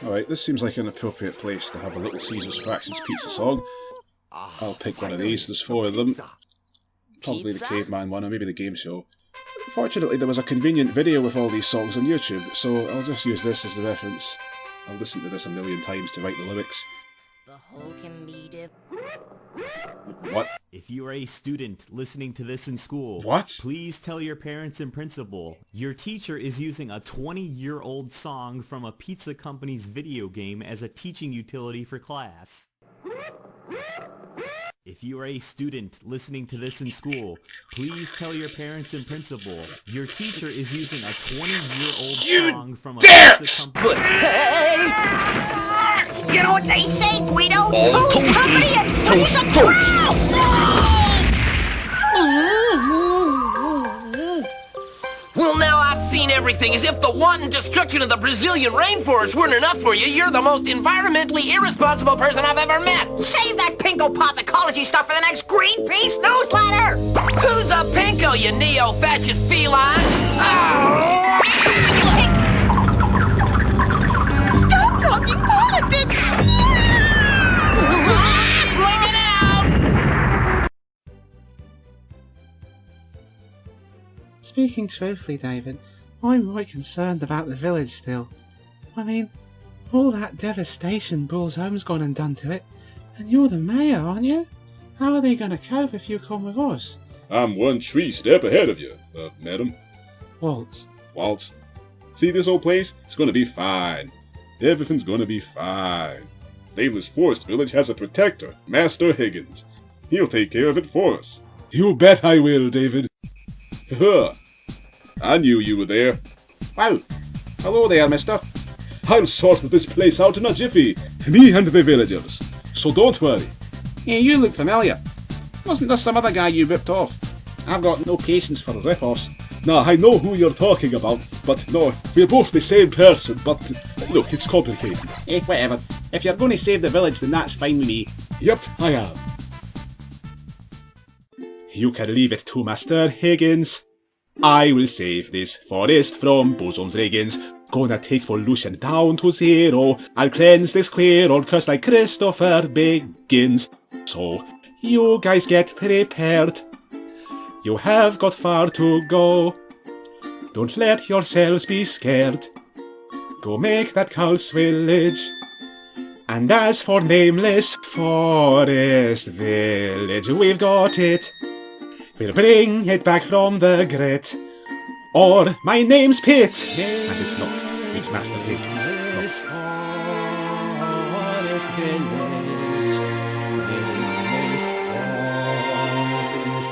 Alright, this seems like an appropriate place to have a Little Caesar's Fractions pizza song. I'll pick one of these, there's 4 of them. Probably the Caveman one, or maybe the Game Show. Fortunately, there was a convenient video with all these songs on YouTube, so I'll just use this as the reference. I'll listen to this a million times to write the lyrics. What? If you are a student listening to this in school, what? Please tell your parents and principal your teacher is using a 20-year-old song from a pizza company's video game as a teaching utility for class. If you are a student listening to this in school, please tell your parents and principal your teacher is using a 20-year-old song from a pizza company. Hey! You know what they say, Guido? Two's company and three's a crowd! Well, now I've seen everything. As if the wanton destruction of the Brazilian rainforest weren't enough for you, you're the most environmentally irresponsible person I've ever met. Save that pinko pop ecology stuff for the next Greenpeace newsletter. Who's a pinko, you neo-fascist feline? Oh! Stop talking politics! Bring it out! Speaking truthfully, David, I'm right concerned about the village still. I mean, all that devastation Bull's home's gone and done to it, and you're the mayor, aren't you? How are they going to cope if you come with us? I'm 1 tree step ahead of you, madam. Waltz. Waltz. See this old place? It's gonna be fine. Everything's gonna be fine. Nameless Forest Village has a protector, Master Higgins. He'll take care of it for us. You bet I will, David. I knew you were there. Wow. Hello there, mister. I'll sort this place out in a jiffy. Me and the villagers. So don't worry. Yeah, you look familiar. Wasn't there some other guy you ripped off? I've got no patience for rip-offs. Nah, I know who you're talking about, but no, we're both the same person, but look, it's complicated. Whatever. If you're going to save the village, then that's fine with me. Yep, I am. You can leave it to Master Higgins. I will save this forest from Bosom's Riggins. Gonna take pollution down to 0. I'll cleanse this queer old curse like Christopher Biggins. So, you guys get prepared. You have got far to go. Don't let yourselves be scared. Go make that Cult's village. And as for Nameless Forest Village, we've got it. We'll bring it back from the grit. Or my name's Pitt. And it's not. It's Master Higgins. Nameless Forest Village. Nameless Forest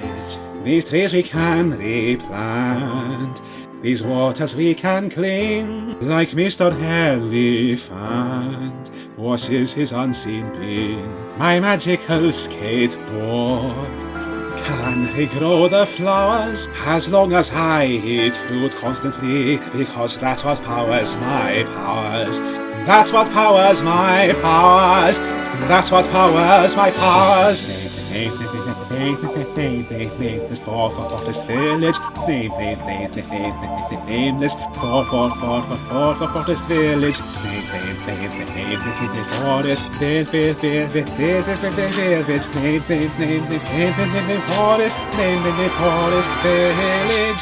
Village. These trees we can replant. These waters we can cling. Like Mr. Elephant washes his unseen bin. My magical skateboard can regrow the flowers as long as I eat fruit constantly, because that's what powers my powers. That's what powers my powers. That's what powers my powers. Nameless Forest Village. Nameless Forest Village. Forest Forest Village.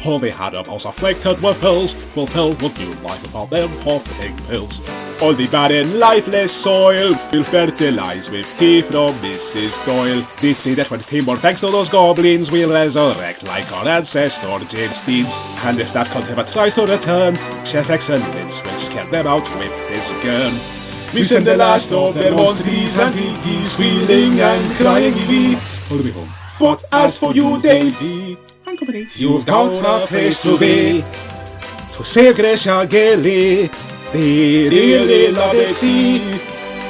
All they had up was afflicted with pills. Will fill with new life without them popping pills. All the barren, lifeless soil will fertilize with tea from Mrs. Doyle. The tree that went timber thanks to those goblins will resurrect like our ancestor James Deeds. And if that cult ever tries to return, Chef Excellence will scare them out with his gun. We send the last of their monsters and piggies, squealing and crying all the way home. But as for you, Davy, you've got a place to be. To save Gracia Gilly, they really love it, see.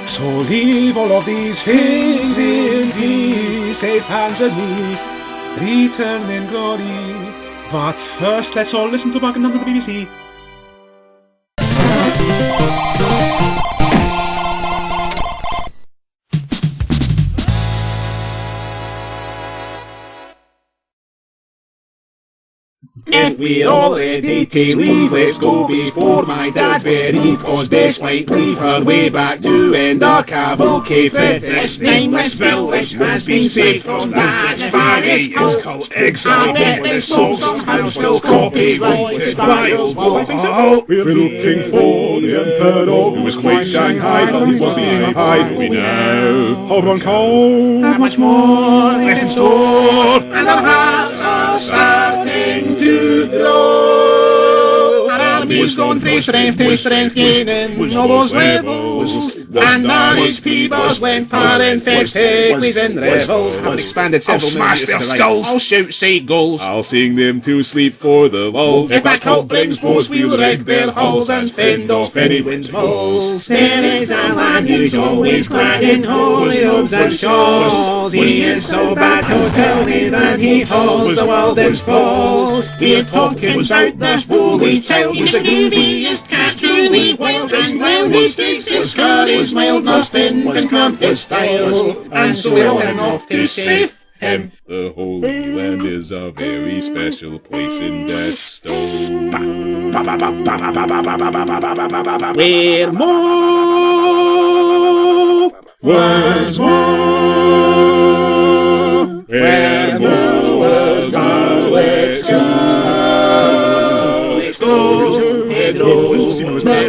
So leave all of these things in peace, safe hands and me, return in glory. But first, let's all listen to Bungling on the BBC. If if we're all ready to leave, let's go before my dad's buried, 'cause death might leave her way back to end our cavalcade. This nameless village has been saved from that fiery cult exile, but the soul somehow still copyrighted by us. We're looking for the Emperor, who is quite Shanghai, but he was being a pie. We know. Hold on, Cole. How much more left in store? And our hearts are starting to grow. Our army's gone from strength to strength, gaining all those levels. And our HP bars went parenthetically in revels. I've expanded several smash their skulls. I'll shoot side goals. I'll sing them to sleep for the lulls. If that cult brings boats, we'll wreck their hulls and fend off any wind's moles. There is a lad who's always clad in holy robes and shawls. He is so bad, don't tell me that he hauls the world in falls. We're talking about this holy child who's the grooviest cat, truly wild and wild. He takes his courage, mildness, spin, and cramp his style. And so we're all heading off to save him. The Holy Land is a very special place in Desto. We're more was more. Where more was more. Let's go. Let's go.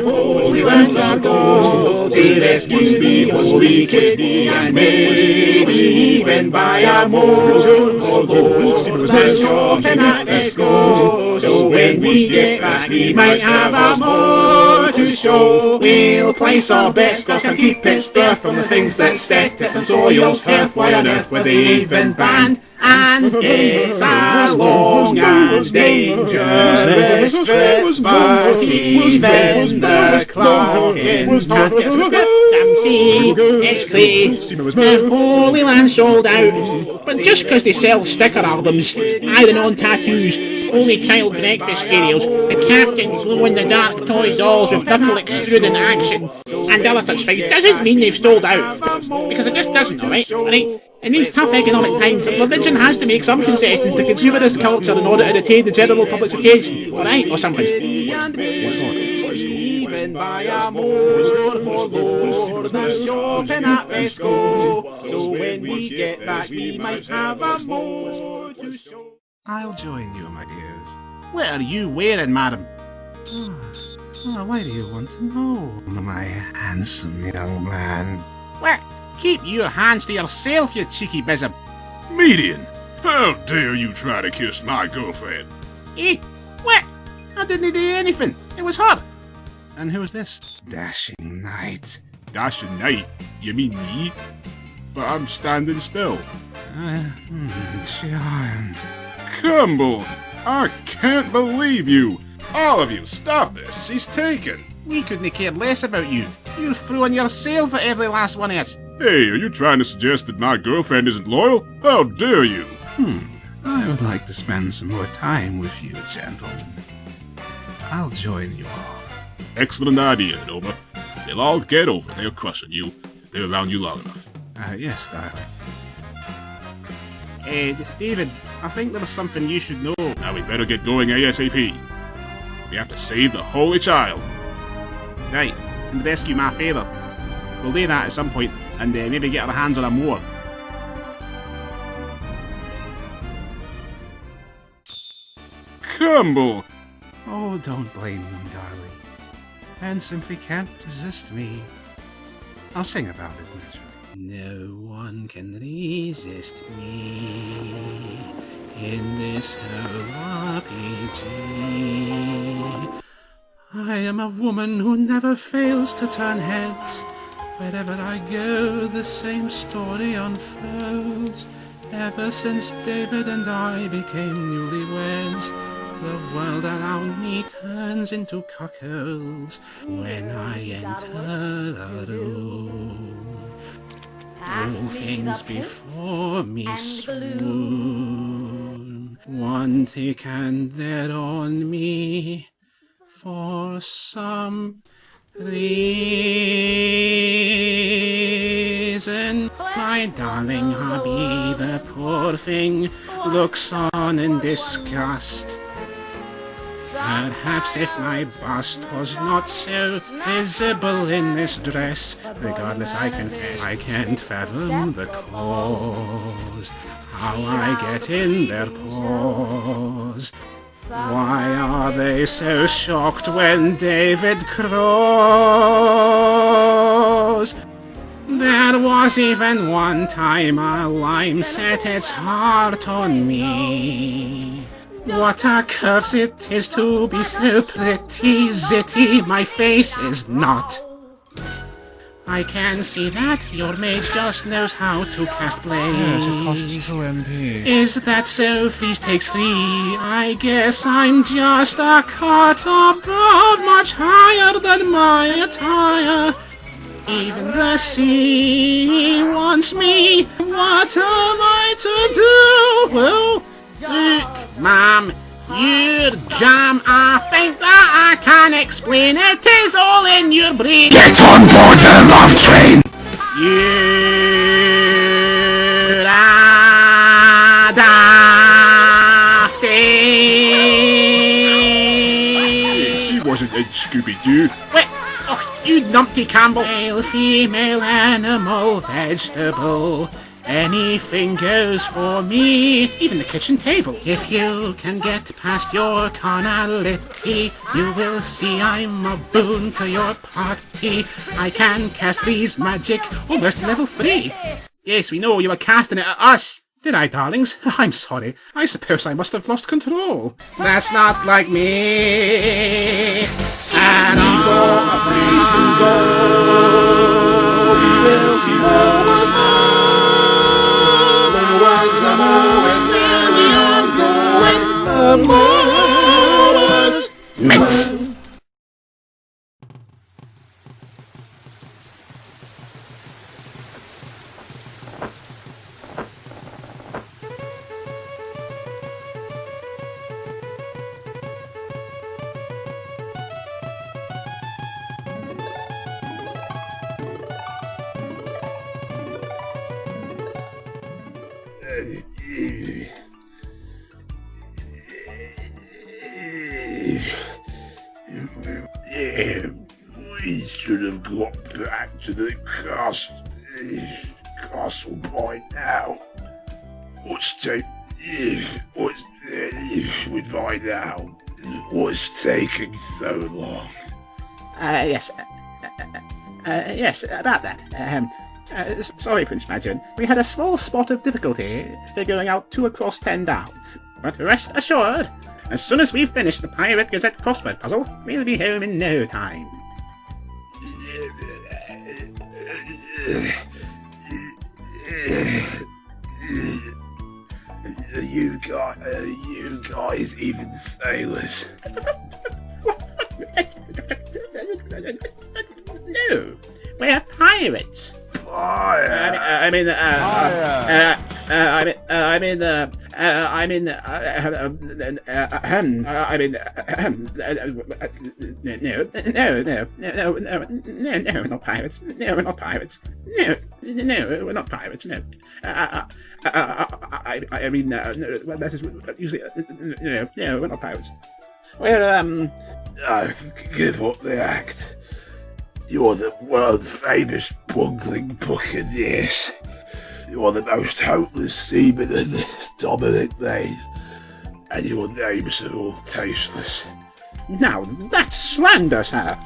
Holy lands are gold. They rescue me, holy kidney, and maybe even buy a more. For Lord, let's shop and let's go. So when we get back, we might have a more to show. We'll place our bets, 'cause can keep it spare from the things that stacked it from soil's turf. Why on earth were they even banned? And it's a long and dangerous trip, but even the Clarkins can't get through it's clear. The Holy Land sold out, but just 'cause they sell sticker albums, iron-on tattoos, only child breakfast cereals, the captains glow-in-the-dark toy dolls with double extruding action, and other such things, doesn't mean they've sold out. Because it just doesn't, alright? In these tough economic times, religion has to make some concessions to consumerist culture in order to retain the general public's attention, alright? Or something. Even by a more for Lord, let's shop and let's go. So when we get back, we might have a more to show. I'll join you, my dears. What are you wearing, madam? Why do you want to know, my handsome young man? What? Keep your hands to yourself, you cheeky bizzard. Median, how dare you try to kiss my girlfriend? Eh? What? I didn't do anything. It was her. And who is this dashing knight? Dashing knight? You mean me? But I'm standing still. Giant. Cumble! I can't believe you! All of you, stop this! She's taken! We couldn't care less about you. You're throwing yourself at every last one of us. Hey, are you trying to suggest that my girlfriend isn't loyal? How dare you! I would like to spend some more time with you, gentlemen. I'll join you all. Excellent idea, Noma. They'll all get over their crush on you if they're around you long enough. Yes, darling. David, I think there's something you should know. Now we better get going ASAP. We have to save the Holy Child. Right, and rescue my father. We'll do that at some point, and maybe get our hands on a mower. Cumble! Oh, don't blame them, darling. Men simply can't resist me. I'll sing about it, naturally. No one can resist me in this whole RPG. I am a woman who never fails to turn heads. Wherever I go, the same story unfolds. Ever since David and I became newlyweds, the world around me turns into cuckolds when I enter a room. All things before me swoon. One take and they're on me for some reason. My darling hubby, the poor thing, looks on in disgust. Perhaps if my bust was not so visible in this dress, regardless I confess, I can't fathom the cause, how I get in their paws. Why are they so shocked when David crows? There was even one time a lime set its heart on me. What a curse it is to be so pretty, zitty, my face is not. I can see that your mage just knows how to cast blaze. Is that so? Feast takes free. I guess I'm just a cut above, much higher than my attire. Even the sea wants me. What am I to do? Well, look, Ma'am, your jam, I think that I can explain. It is all in your brain. Get on board the love train! You're a dafty. She wasn't in Scooby-Doo. Wait, oh, you numpty Campbell. Male, female, animal, vegetable. Anything goes for me, even the kitchen table. If you can get past your carnality, you will see I'm a boon to your party. I can cast these magic almost level 3. Yes, we know you were casting it at us. Did I, darlings? I'm sorry. I suppose I must have lost control. That's not like me. And A place to go. We will see what was more. Was a mowing where we are going. The mowers. Mix. We should have got back to the castle by now. What's by now? What's taking so long? Yes, about that. Sorry, Prince Mageron. We had a small spot of difficulty figuring out 2 across 10 down. But rest assured, as soon as we've finished the Pirate Gazette crossword puzzle, we'll be home in no time. You guys even sailors? No, we're pirates. No, we're not pirates. No, we're not pirates. No, we're not pirates. No, that is usually no, we're not pirates. We're Give up the act. You're the world-famous Bungling Buccaneers. You're the most hopeless seamen in the Domaric Main, and your names are all tasteless. Now that's slander, sir.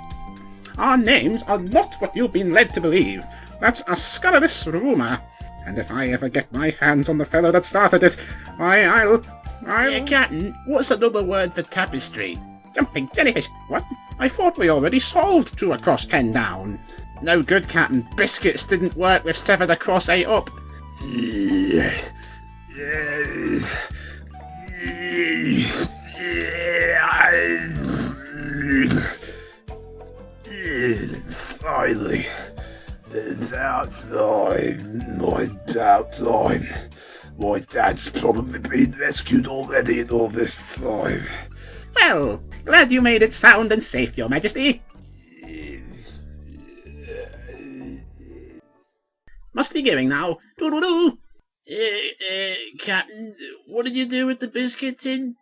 Our names are not what you've been led to believe. That's a scurrilous rumour. And if I ever get my hands on the fellow that started it, I'll... Captain, what's another word for tapestry? Jumping jellyfish. What? I thought we already solved 2 across 10 down. No good, Captain. Biscuits didn't work with 7 across 8 up. Finally, about time. My dad's probably been rescued already in all this time. Well, glad you made it sound and safe, Your Majesty. Must be going now. Doodle-doo. Captain, what did you do with the biscuit tin?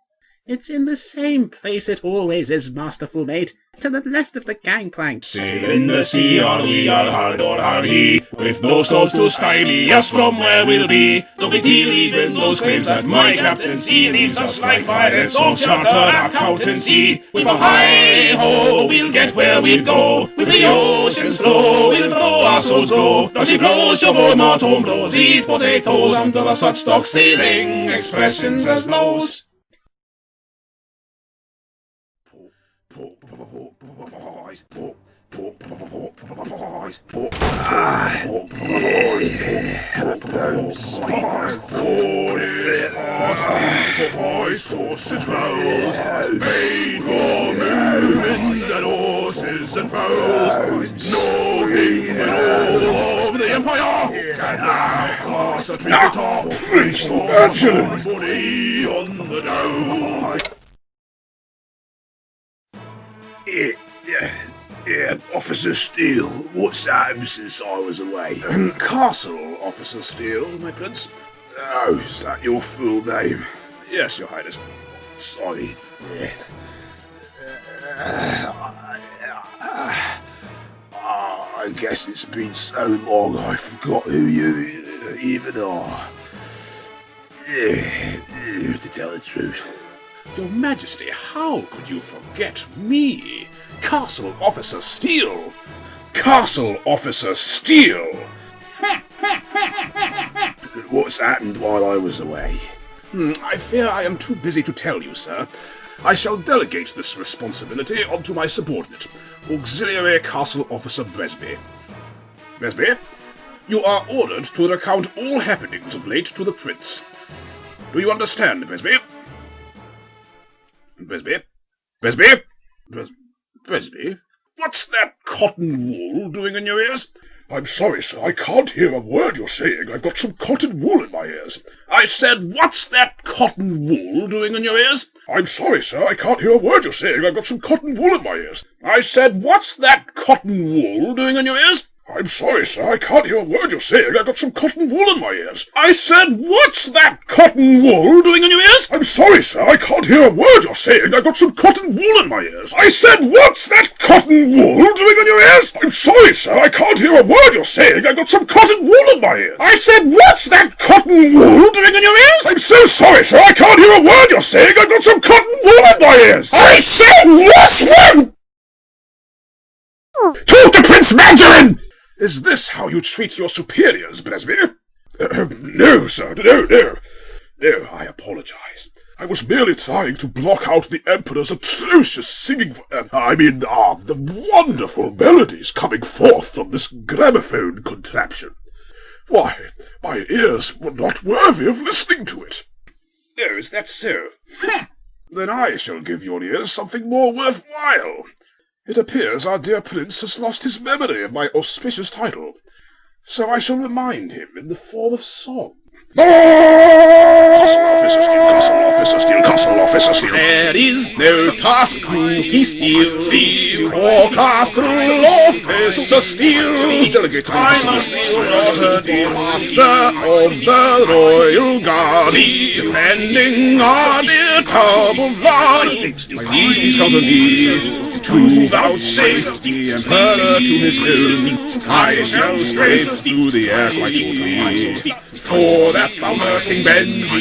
It's in the same place it always is, masterful mate. To the left of the gangplank. Sail in the sea, or we are hard or hardy, with no storms to stymie us from where we'll be. Don't be even those claims that my captaincy leaves us like pirates of chartered accountancy. With a hi-ho, we'll get where we'll go. With the ocean's flow, we'll throw our souls glow. Does she blow, shovel, morton blows, eat potatoes under the such stock sailing expressions as those. Sausage rolls, made for movements and horses and foals. Knowing all of the empire can now pass a treacle top. Prince Mageron, body on the dough. Yeah, Officer Steele, what's happened since I was away? Castle, Officer Steele, my prince. Oh, is that your full name? Yes, your highness. Sorry. I guess it's been so long I forgot who you even are. To tell the truth. Your Majesty, how could you forget me? Castle Officer Steele! Castle Officer Steele! What's happened while I was away? I fear I am too busy to tell you, sir. I shall delegate this responsibility onto my subordinate, Auxiliary Castle Officer Bresby. Bresby, you are ordered to recount all happenings of late to the Prince. Do you understand, Bresby? Bresby? Bresby? Bresby? What's that cotton wool doing in your ears? I'm sorry, sir, I can't hear a word you're saying. I've got some cotton wool in my ears. I said, what's that cotton wool doing in your ears? I'm sorry, sir, I can't hear a word you're saying. I've got some cotton wool in my ears. I said, what's that cotton wool doing in your ears? I'm sorry, sir, I can't hear a word you're saying. I've got some cotton wool in my ears. I said, what's that cotton wool doing in your ears? I'm sorry, sir, I can't hear a word you're saying. I've got some cotton wool in my ears. I said, what's that cotton wool doing in your ears? I'm sorry, sir, I can't hear a word you're saying. I've got some cotton wool in my ears. I said, what's that cotton wool doing in your ears? I'm so sorry, sir, I can't hear a word you're saying. I've got some cotton wool in my ears. I said, what's that? Talk to Prince Mageron! Is this how you treat your superiors, Bresby? No, sir, no, I apologize. I was merely trying to block out the Emperor's atrocious singing, the wonderful melodies coming forth from this gramophone contraption. Why, my ears were not worthy of listening to it. Oh, is that so? Then I shall give your ears something more worthwhile. It appears our dear prince has lost his memory of my auspicious title, so I shall remind him in the form of song. Castle Officer Steele, Castle Officer Steele, Castle Officer Steele. There is no task to Steele, or Castle Officer Steele. Delegate I must be ordered the master of the Royal Guard, defending our dear tub of lard. My liege, please count on me to vouchsafe the Emperor to his own. I shall strafe through the air quite shortly, for that founder King Benji.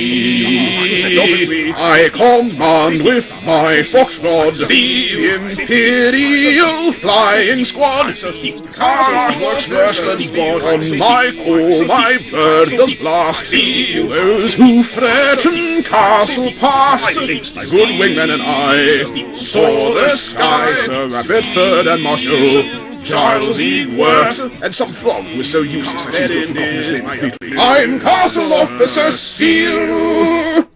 I command with my fox rod the Imperial Flying Squad. Cast works worse than God on my call, my bird does blast. Those who threaten Castle Pastie, my good wingmen and I saw the sky, Sir Bedford and Marshall, Giles Eagworth, and some frog who was so useless I seem to have forgotten his name completely. I'm Castle Officer Steele!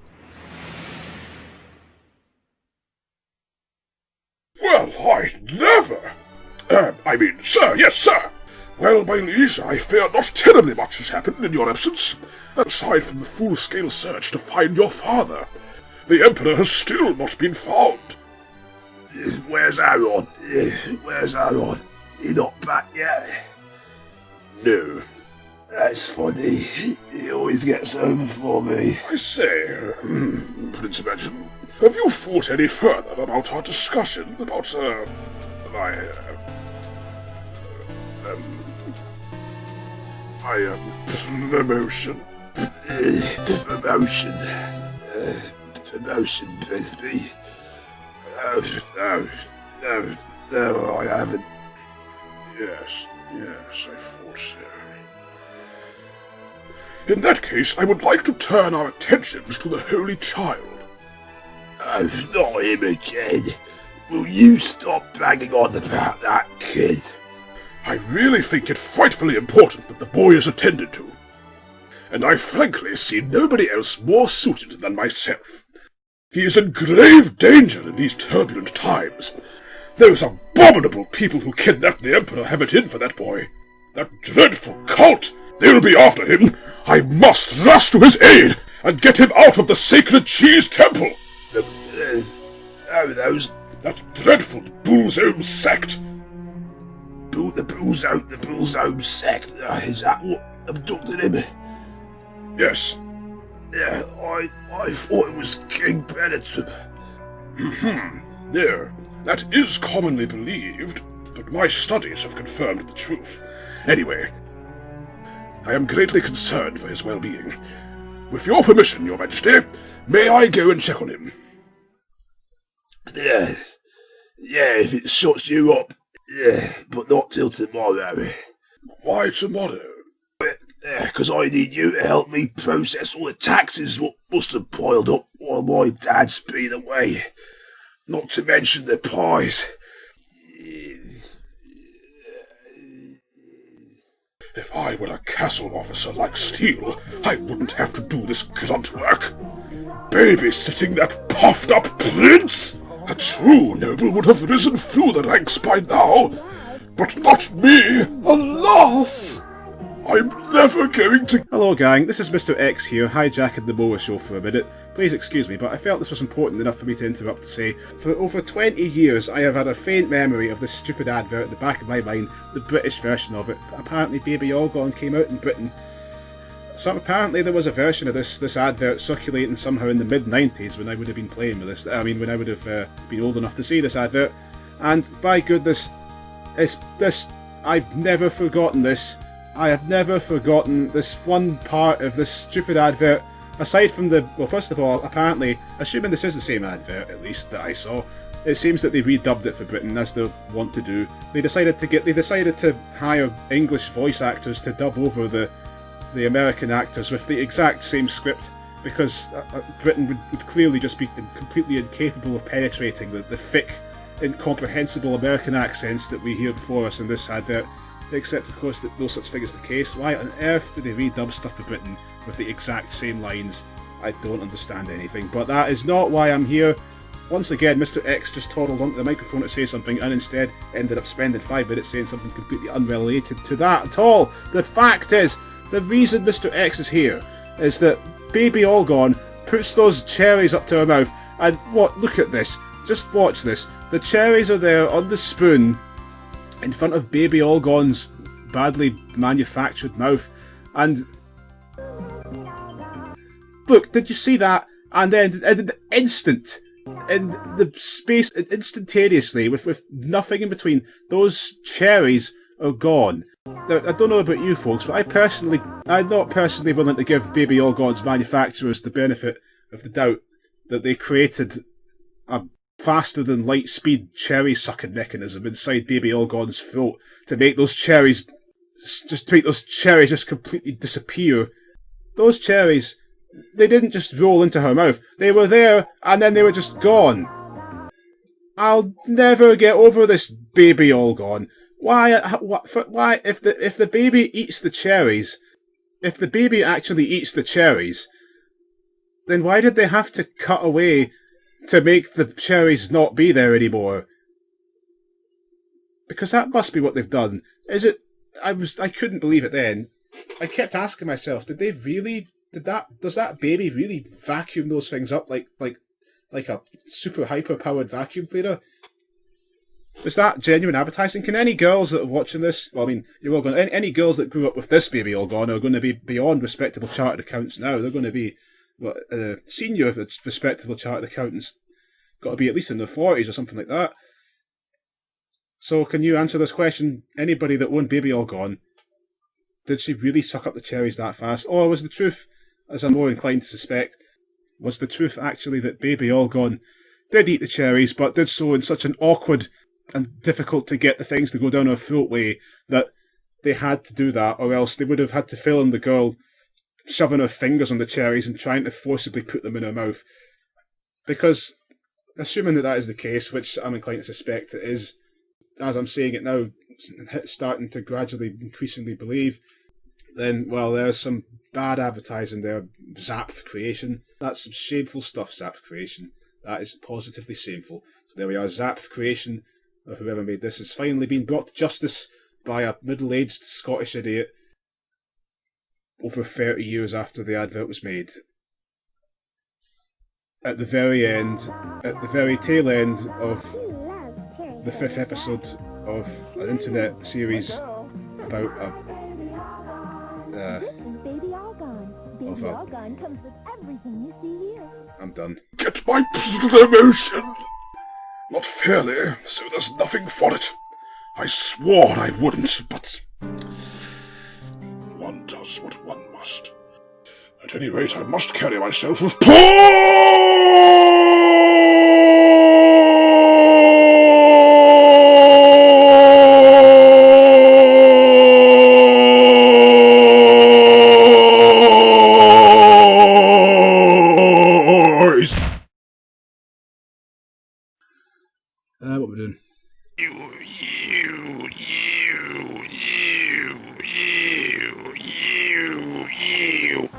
Well, I never! Sir, yes, sir! Well, my liege, I fear not terribly much has happened in your absence, aside from the full-scale search to find your father. The Emperor has still not been found. Where's Aaron? Where's Aaron? He not back yet? No. That's funny. He always gets home before me. I say, Prince Mageron, have you thought any further about our discussion about, my promotion? Promotion, Bisbee. No, I haven't. Yes, I thought so. In that case, I would like to turn our attentions to the Holy Child. Oh, not him again. Will you stop banging on about that kid? I really think it frightfully important that the boy is attended to. And I frankly see nobody else more suited than myself. He is in grave danger in these turbulent times. Those abominable people who kidnapped the Emperor have it in for that boy. That dreadful cult! They'll be after him! I must rush to his aid and get him out of the sacred cheese temple! That dreadful Bullzome sect! The Bullzome sect? Is that what abducted him? Yes. Yeah, I thought it was King Bennett's. There. That is commonly believed, but my studies have confirmed the truth. Anyway, I am greatly concerned for his well-being. With your permission, Your Majesty, may I go and check on him? Yeah, if it shuts you up. Yeah, but not till tomorrow. Why tomorrow? Because I need you to help me process all the taxes what must have piled up while my dad's been away. Not to mention the pies. If I were a castle officer like Steele, I wouldn't have to do this grunt work. Babysitting that puffed-up prince? A true noble would have risen through the ranks by now. But not me, alas! I'm never going to... Hello gang, this is Mr. X here, hijacking the Mower show for a minute. Please excuse me, but I felt this was important enough for me to interrupt to say, for over 20 years I have had a faint memory of this stupid advert at the back of my mind, the British version of it. Apparently Baby All Gone came out in Britain. Apparently there was a version of this advert circulating somehow in the mid-90s when I would have been playing with this, when I would have been old enough to see this advert. And by goodness, I've never forgotten this. I have never forgotten this one part of this stupid advert, aside from well, first of all, apparently, assuming this is the same advert, at least, that I saw, it seems that they redubbed it for Britain, as they want to do. They decided to hire English voice actors to dub over the American actors with the exact same script, because Britain would clearly just be completely incapable of penetrating the thick, incomprehensible American accents that we hear before us in this advert. Except, of course, that no such thing is the case. Why on earth do they redub stuff for Britain with the exact same lines? I don't understand anything. But that is not why I'm here. Once again, Mr. X just toddled onto the microphone to say something and instead ended up spending 5 minutes saying something completely unrelated to that at all. The fact is, the reason Mr. X is here is that Baby All Gone puts those cherries up to her mouth and look at this. Just watch this. The cherries are there on the spoon in front of Baby All Gone's badly manufactured mouth, and look, did you see that? And then in the instant, in the space, instantaneously, with nothing in between, those cherries are gone. Now, I don't know about you folks, but I'm not personally willing to give Baby All Gone's manufacturers the benefit of the doubt that they created a faster than light speed cherry sucking mechanism inside Baby All Gone's throat to make those cherries just completely disappear. Those cherries, they didn't just roll into her mouth. They were there and then they were just gone. I'll never get over this Baby All Gone. Why if the baby eats the cherries, if the baby actually eats the cherries, then why did they have to cut away to make the cherries not be there anymore? Because that must be what they've done. Is it? I couldn't believe it then. I kept asking myself, does that baby really vacuum those things up like a super hyper powered vacuum cleaner? Is that genuine advertising? Can any girls that are watching this, well, I mean, you're all going, any girls that grew up with this Baby All Gone are going to be beyond respectable chartered accountants now. They're going to be senior respectable chartered accountants. got to be at least in their 40s or something like that. So can you answer this question? Anybody that owned Baby All Gone, did she really suck up the cherries that fast? Or was the truth, as I'm more inclined to suspect, was the truth actually that Baby All Gone did eat the cherries, but did so in such an awkward and difficult to get the things to go down her throat way that they had to do that, or else they would have had to film the girl shoving her fingers on the cherries and trying to forcibly put them in her mouth. Because, assuming that is the case, which I'm inclined to suspect it is, as I'm saying it now, starting to gradually, increasingly believe, then, well, there's some bad advertising there. Zap for creation. That's some shameful stuff, Zap for creation. That is positively shameful. So there we are, Zap for creation, or whoever made this, has finally been brought to justice by a middle-aged Scottish idiot over 30 years after the advert was made. At the very end, at the very tail end of the 5th episode of an internet series about I'm done. Get my promotion! Not fairly, so there's nothing for it. I swore I wouldn't, but one does what one must. At any rate, I must carry myself with poise! What we're doing?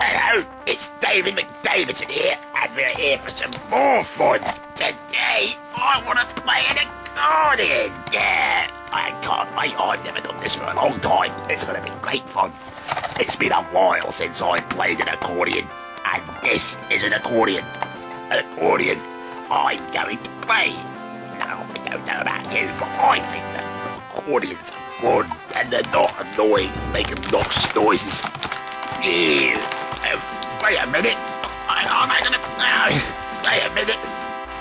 Hello, it's David McDavidson here, and we're here for some more fun. Today, I want to play an accordion. Yeah, I can't wait. I've never done this for a long time. It's going to be great fun. It's been a while since I played an accordion, and this is an accordion. An accordion I'm going to play. Now, I don't know about you, but I think that accordions are fun, and they're not annoying as making obnoxious noises. Yeah. Wait a minute. Wait a minute.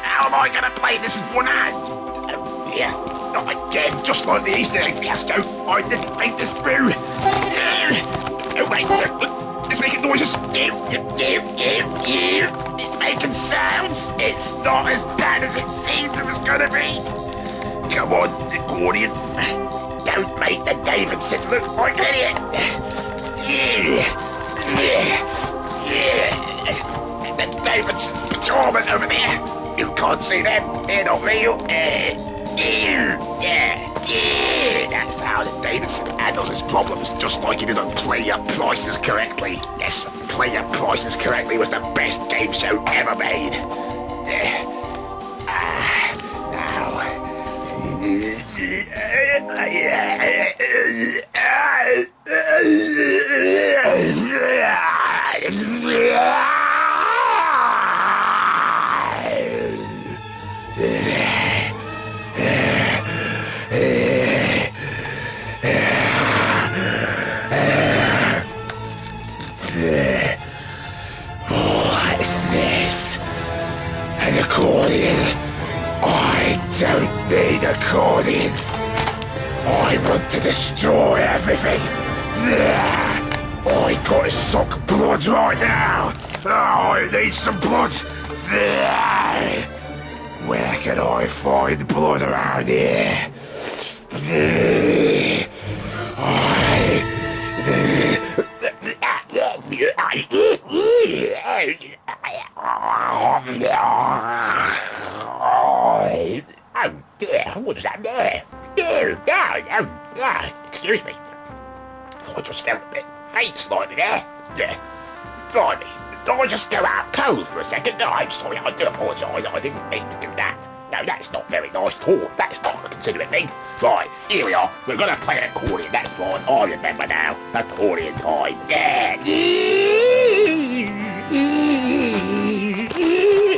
How am I going to play this with one hand? Oh dear, not again, just like the Easter egg fiasco. I didn't think this through. Oh wait, it's making noises. It's making sounds. It's not as bad as it seemed it was going to be. Come on, accordion. Don't make the Davidson look like an idiot. The Davidson pajamas over there. You can't see them. They're not real. That's how the Davidson handles his problems, just like he did on Play Your Prices Correctly. Yes, Play Your Prices Correctly was the best game show ever made. Don't need accordion. I want to destroy everything. I got to suck blood right now. I need some blood. Where can I find blood around here? Oh dear, what is that there? Excuse me. I just felt a bit faint slightly there. Blimey, did I just go out cold for a second? No, I'm sorry, I do apologise, I didn't mean to do that. No, that's not very nice at all. That's not a considerate thing. Right, here we are. We're going to play an accordion, that's right. I remember now. Accordion time. Yeah.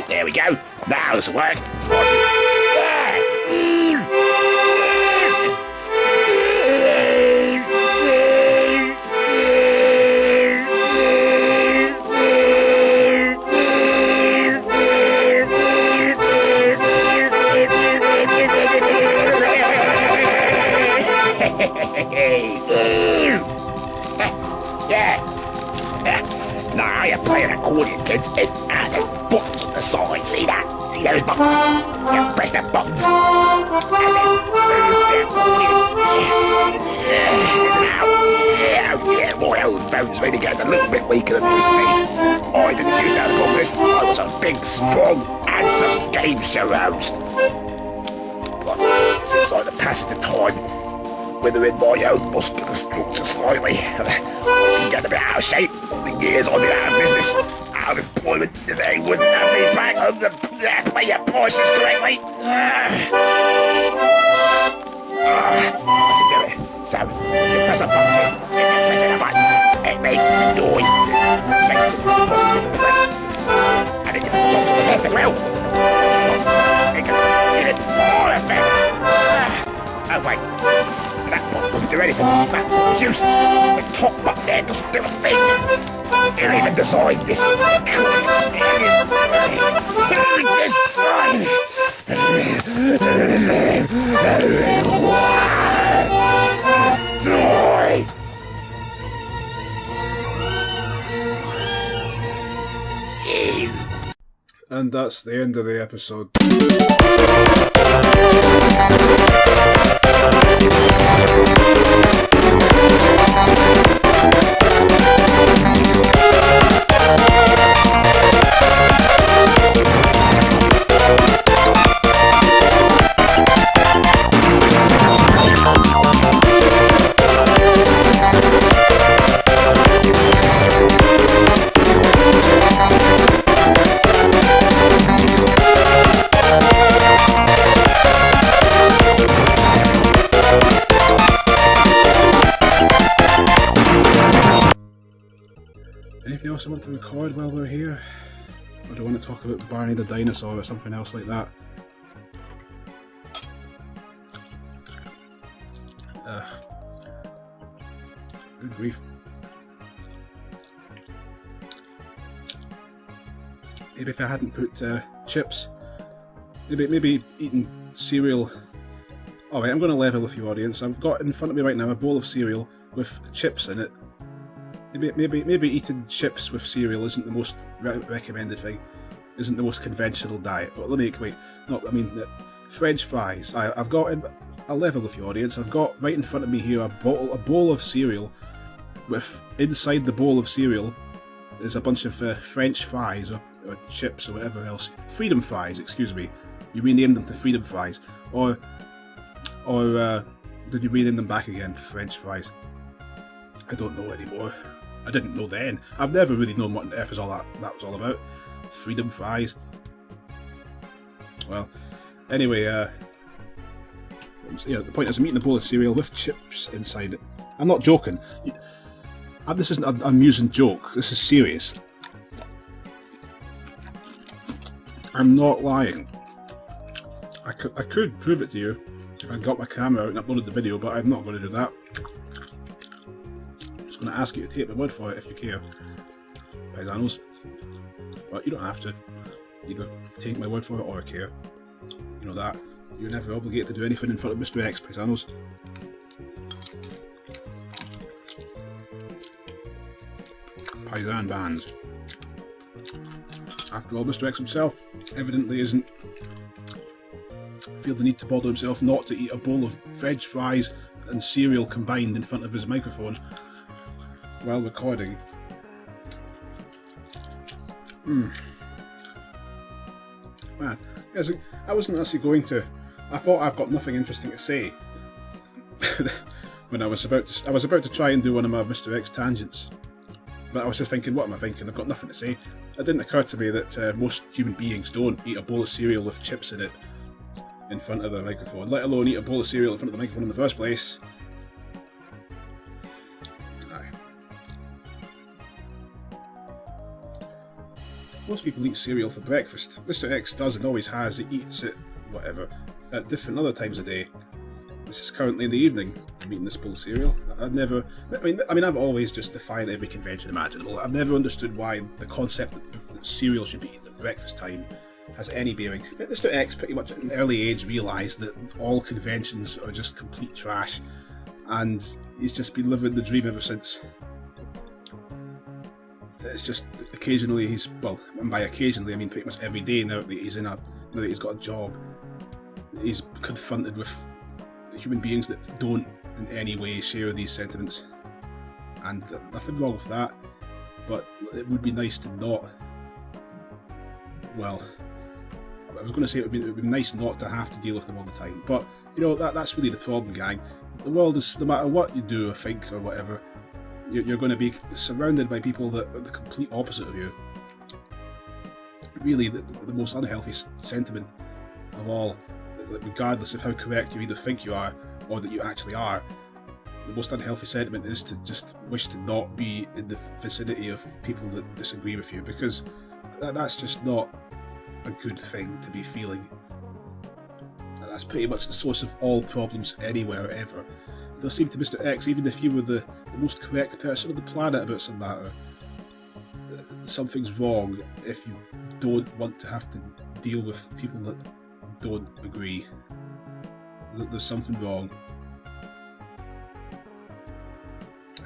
There we go. Now this will work. Yeah. Now you're playing accordion, kids. It's at the buttons on the side. See that? See those buttons? You press the buttons. And then move the accordion. Yeah, my old bones really gets a little bit weaker than it used to be. I didn't use that on this. I was a big, strong, handsome game show host. But seems like the passage of time, withering my own muscular structure slightly. I'm getting a bit out of shape. All the years I've been out of business, out of employment, they wouldn't have me back on the pay your prices correctly. I can do it. So, you press a button, press a button, it makes noise. It makes the button press. And then you put the button to the left as well. It can get it all effect. Oh wait, that button doesn't do anything. That button's useless. The top button there doesn't do a thing. It even designed this. And that's the end of the episode. Anything else I want to record while we're here? Or do I want to talk about Barney the dinosaur or something else like that? Good grief. Maybe if I hadn't put chips, maybe eating cereal. Alright, I'm going to level with you, audience. I've got in front of me right now a bowl of cereal with chips in it. Maybe eating chips with cereal isn't the most recommended thing, isn't the most conventional diet. But let me wait. No, I mean French fries. I've got. I'll level with you, audience. I've got right in front of me here a bowl of cereal, with inside the bowl of cereal is a bunch of French fries or chips or whatever else. Freedom fries, excuse me. You renamed them to Freedom fries, or did you rename them back again to French fries? I don't know anymore. I didn't know then. I've never really known what on earth is all that was all about. Freedom fries. Well, anyway, yeah, the point is I'm eating a bowl of cereal with chips inside it. I'm not joking. This isn't an amusing joke. This is serious. I'm not lying. I could prove it to you if I got my camera out and uploaded the video, but I'm not going to do that. I'm just going to ask you to take my word for it if you care, paisanos. But you don't have to either take my word for it or care. You know that. You're never obligated to do anything in front of Mr. X, paisanos. Paisan bands. After all, Mr. X himself evidently isn't feel the need to bother himself not to eat a bowl of French fries and cereal combined in front of his microphone while recording. Man, I wasn't actually going to. I thought I've got nothing interesting to say when I was about to try and do one of my Mr. X tangents. But I was just thinking, what am I thinking? I've got nothing to say. It didn't occur to me that most human beings don't eat a bowl of cereal with chips in it in front of the microphone, let alone eat a bowl of cereal in front of the microphone in the first place. Aye. Most people eat cereal for breakfast. Mr. X does and always has. He eats it, whatever, at different other times of day. This is currently in the evening. I'm eating this bowl of cereal. I've always just defied every convention imaginable. I've never understood why the concept that cereal should be eaten at breakfast time has any bearing. Mr. X pretty much at an early age realised that all conventions are just complete trash, and he's just been living the dream ever since. It's just occasionally well, and by occasionally I mean pretty much every day now that he's now that he's got a job, he's confronted with human beings that don't in any way share these sentiments. And nothing wrong with that, but it would be nice to not. Well, I was going to say it would be nice not to have to deal with them all the time, but you know that's really the problem, gang. The world is, no matter what you do or think or whatever, you're going to be surrounded by people that are the complete opposite of you. Really, the most unhealthy sentiment of all, regardless of how correct you either think you are or that you actually are, the most unhealthy sentiment is to just wish to not be in the vicinity of people that disagree with you, because that's just not a good thing to be feeling. And that's pretty much the source of all problems anywhere ever. It does seem to Mr. X, even if you were the most correct person on the planet about some matter, something's wrong if you don't want to have to deal with people that don't agree. There's something wrong.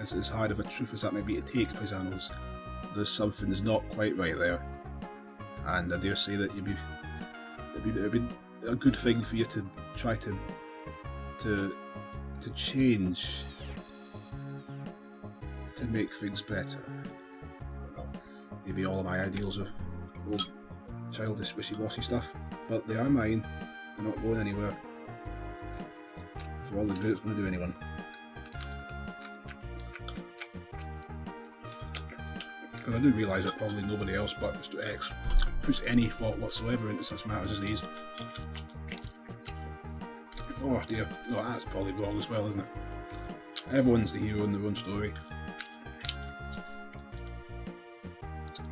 As hard of a truth as that may be to take, paisanos, there's something's not quite right there. And I dare say that it'd be a good thing for you to try to change, to make things better. I don't know, maybe all of my ideals are old, childish, wishy-washy stuff, but they are mine. They're not going anywhere. For all the good it's going to do anyone. Because I do realise that probably nobody else but Mr. X puts any thought whatsoever into such matters as these. Oh dear, no, that's probably wrong as well, isn't it? Everyone's the hero in their own story.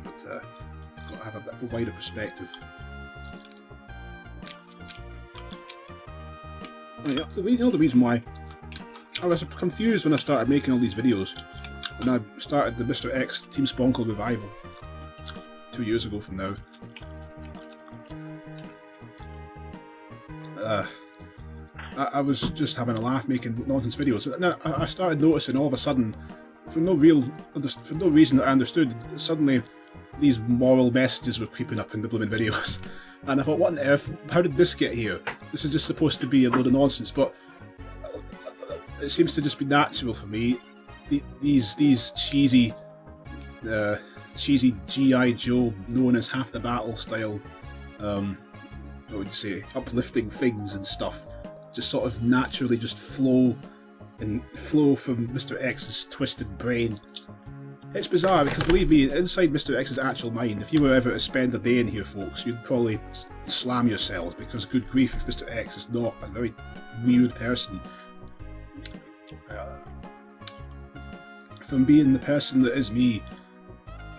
But got to have a bit of a wider perspective. Oh, yeah, the reason why I was confused when I started making all these videos, when I started the Mr. X Team Sponkel revival 2 years ago from now. I was just having a laugh making nonsense videos, and then I started noticing all of a sudden, for no reason that I understood, suddenly these moral messages were creeping up in the blooming videos. And I thought, what on earth? How did this get here? This is just supposed to be a load of nonsense, but it seems to just be natural for me. These cheesy G.I. Joe, known as half the battle style, what would you say, uplifting things and stuff, just sort of naturally just flow from Mr. X's twisted brain. It's bizarre because, believe me, inside Mr. X's actual mind, if you were ever to spend a day in here, folks, you'd probably slam yourselves, because good grief, if Mr. X is not a very weird person. From being the person that is me,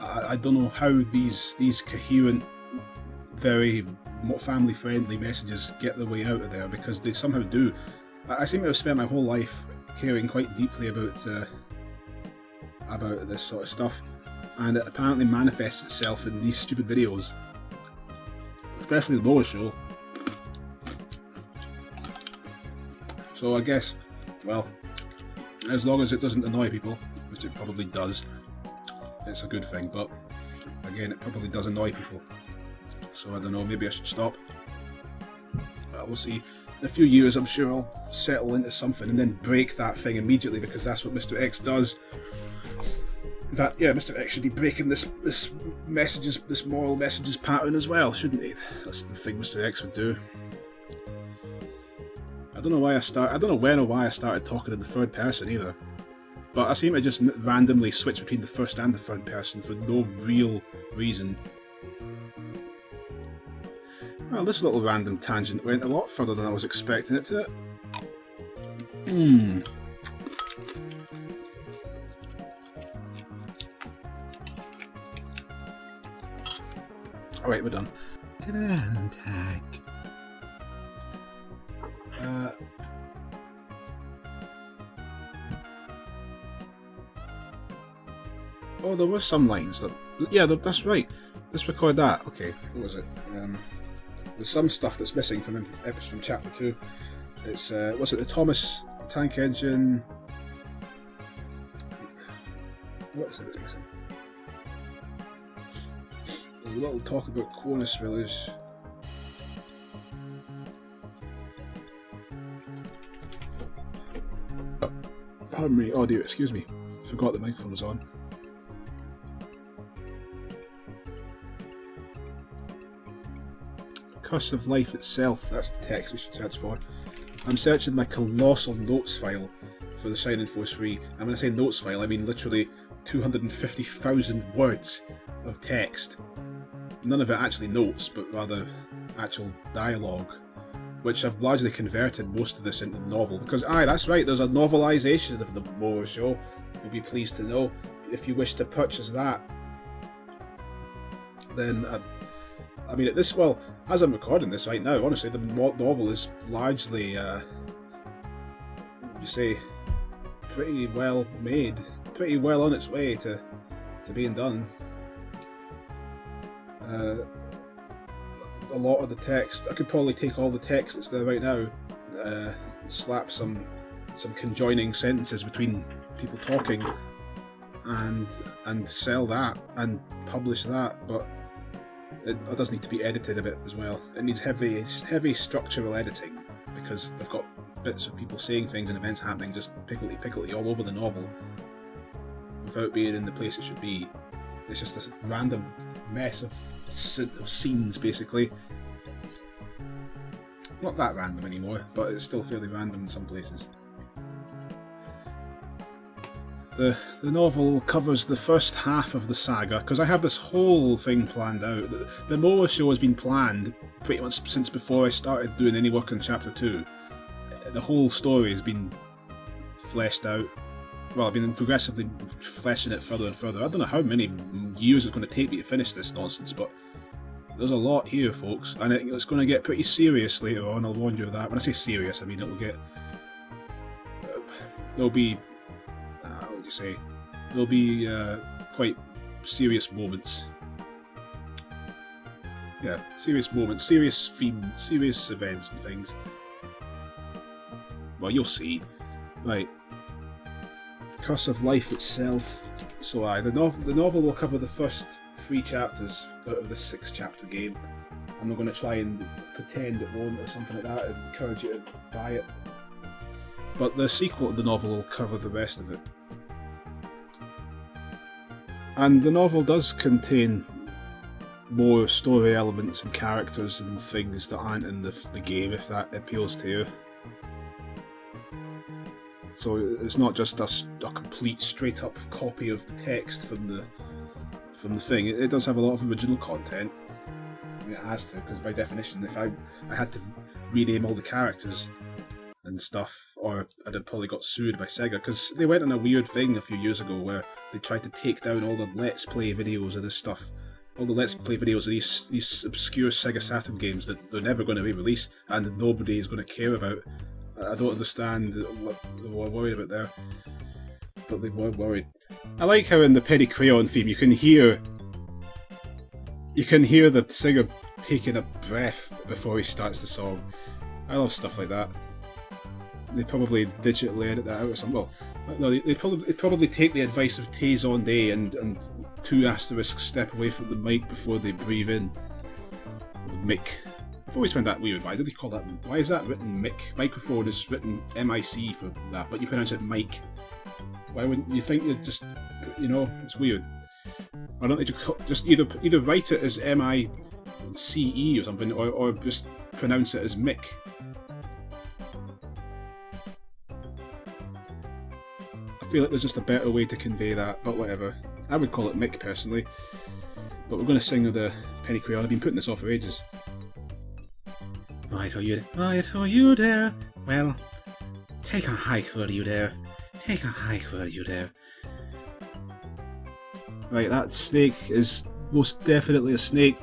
I don't know how these coherent, very family-friendly messages get their way out of there, because they somehow do. I seem to have spent my whole life caring quite deeply about this sort of stuff, and it apparently manifests itself in these stupid videos, especially the Mower show. So I guess, well, as long as it doesn't annoy people, which it probably does, it's a good thing, but again, it probably does annoy people. So I don't know, maybe I should stop. Well, we'll see. In a few years, I'm sure I'll settle into something and then break that thing immediately, because that's what Mr. X does. In fact, yeah, Mr. X should be breaking this moral messages pattern as well, shouldn't he? That's the thing Mr. X would do. I don't know when or why I started talking in the third person either. But I seem to just randomly switch between the first and the third person for no real reason. Well, this little random tangent went a lot further than I was expecting it to. Alright, we're done. Grand tag. Oh, there were some lines that... Yeah, that's right. Let's record that. Okay, what was it? There's some stuff that's missing from chapter 2. It's, was it the Thomas tank engine? What is it that's missing? There's a little talk about Cornus Village. Pardon me, audio, excuse me. Forgot the microphone was on. Curse of Life itself, that's the text we should search for. I'm searching my colossal notes file for the Shining Force 3, and when I say notes file I mean literally 250,000 words of text. None of it actually notes, but rather actual dialogue, which I've largely converted most of this into the novel, because aye, that's right, there's a novelisation of the Mower show, you'll be pleased to know. If you wish to purchase that, then I mean, at this, well, as I'm recording this right now, honestly, the novel is largely, you say, pretty well made, pretty well on its way to being done. A lot of the text, I could probably take all the text that's there right now, slap some conjoining sentences between people talking, and sell that and publish that, but it does need to be edited a bit as well. It needs heavy structural editing, because they've got bits of people saying things and events happening just pickledy all over the novel without being in the place it should be. It's just this random mess of scenes, basically. Not that random anymore, but it's still fairly random in some places. The novel covers the first half of the saga, because I have this whole thing planned out. The Mower show has been planned pretty much since before I started doing any work on Chapter 2. The whole story has been fleshed out. Well, I've been progressively fleshing it further and further. I don't know how many years it's going to take me to finish this nonsense, but there's a lot here, folks, and it's going to get pretty serious later on, I'll warn you of that. When I say serious, I mean it'll get... there'll be... what would you say? There'll be quite serious moments. Yeah, serious moments, serious themes, serious events and things. Well, you'll see. Right. Curse of Life itself. So the novel will cover the first 3 chapters out of the 6-chapter game. I'm not going to try and pretend it won't or something like that and encourage you to buy it. But the sequel to the novel will cover the rest of it. And the novel does contain more story elements and characters and things that aren't in the game, if that appeals to you. So it's not just a complete straight up copy of the text from the thing. It does have a lot of original content. I mean, it has to, because by definition, if I had to rename all the characters and stuff, or I'd have probably got sued by Sega, because they went on a weird thing a few years ago where they tried to take down all the Let's Play videos of this stuff. All the Let's Play videos of these obscure Sega Saturn games that they're never going to re-release and that nobody is going to care about. I don't understand what they were worried about there, but they were worried. I like how in the Penny Crayon theme you can hear the singer taking a breath before he starts the song. I love stuff like that. They probably digitally edit that out or something. Well, no, they'd probably take the advice of Taze on Day and 2 asterisks step away from the mic before they breathe in. The mic. I've always found that weird. Why did they call that? Why is that written mic? Microphone is written MIC for that, but you pronounce it mic. Why wouldn't you think you'd just, it's weird. Why don't they just either write it as MICE or something, or just pronounce it as mic? I feel like there's just a better way to convey that, but whatever. I would call it mic personally. But we're going to sing with the Penny Crayon. I've been putting this off for ages. Right, oh you there? Well, take a hike, will you there? Take a hike, will you there? Right, that snake is most definitely a snake.